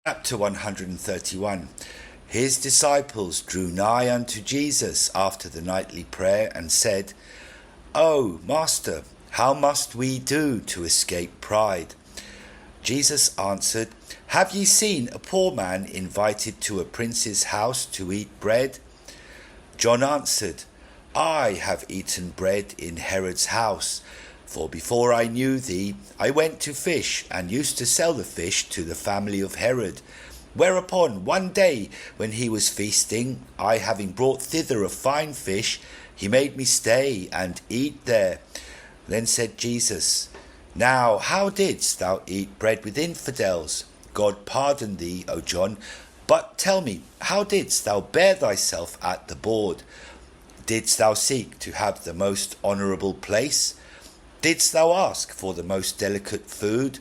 Chapter 131. His disciples drew nigh unto Jesus after the nightly prayer and said, O Master, how must we do to escape pride? Jesus answered, Have ye seen a poor man invited to a prince's house to eat bread? John answered, I have eaten bread in Herod's house. For before I knew thee, I went to fish, and used to sell the fish to the family of Herod. Whereupon one day, when he was feasting, I having brought thither a fine fish, he made me stay and eat there. Then said Jesus, Now how didst thou eat bread with infidels? God pardon thee, O John. But tell me, how didst thou bear thyself at the board? Didst thou seek to have the most honourable place? Didst thou ask for the most delicate food?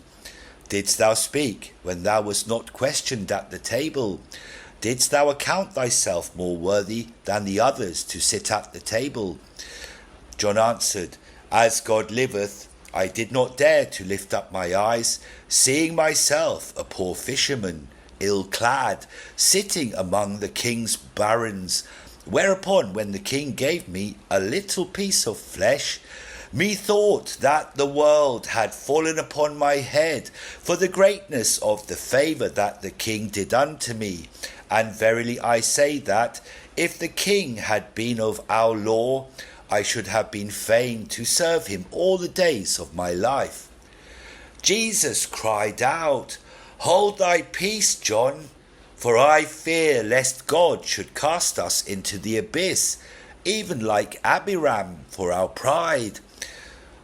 Didst thou speak when thou wast not questioned at the table? Didst thou account thyself more worthy than the others to sit at the table? John answered, As God liveth, I did not dare to lift up my eyes, seeing myself a poor fisherman, ill-clad, sitting among the king's barons. Whereupon, when the king gave me a little piece of flesh, methought that the world had fallen upon my head, for the greatness of the favour that the king did unto me. And verily I say that, if the king had been of our law, I should have been fain to serve him all the days of my life. Jesus cried out, Hold thy peace, John, for I fear lest God should cast us into the abyss, even like Abiram for our pride.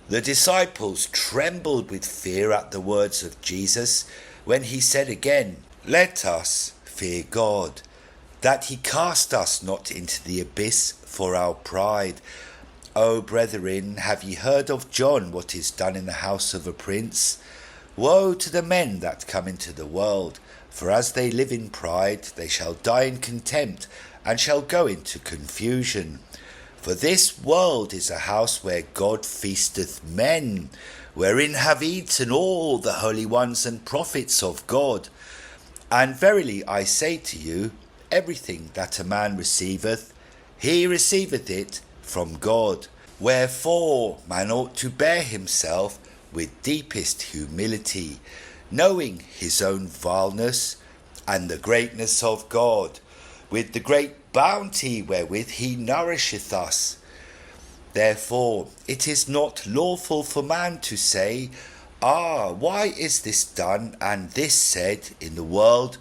The disciples trembled with fear at the words of Jesus, when he said again, Let us fear God, that he cast us not into the abyss for our pride. O brethren, have ye heard of John what is done in the house of a prince? Woe to the men that come into the world, for as they live in pride, they shall die in contempt, and shall go into confusion. For this world is a house where God feasteth men, wherein have eaten all the holy ones and prophets of God. And verily I say to you, everything that a man receiveth, he receiveth it from God. Wherefore man ought to bear himself with deepest humility, knowing his own vileness and the greatness of God, with the great bounty wherewith he nourisheth us. Therefore it is not lawful for man to say, why is this done and this said in the world?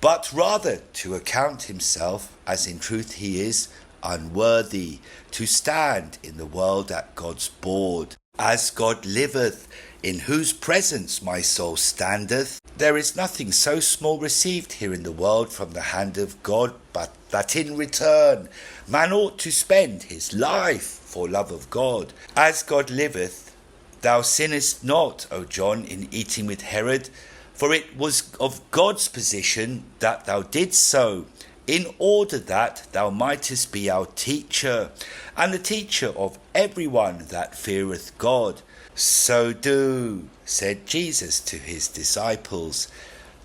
But rather to account himself, as in truth he is, unworthy to stand in the world at God's board. As God liveth, in whose presence my soul standeth, there is nothing so small received here in the world from the hand of God, but that in return man ought to spend his life for love of God. As God liveth, thou sinnest not, O John, in eating with Herod, for it was of God's position that thou didst so, in order that thou mightest be our teacher, and the teacher of everyone that feareth God. So do, said Jesus to his disciples,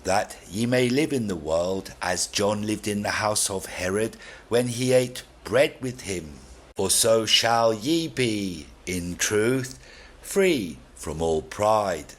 that ye may live in the world as John lived in the house of Herod when he ate bread with him. For so shall ye be, in truth, free from all pride.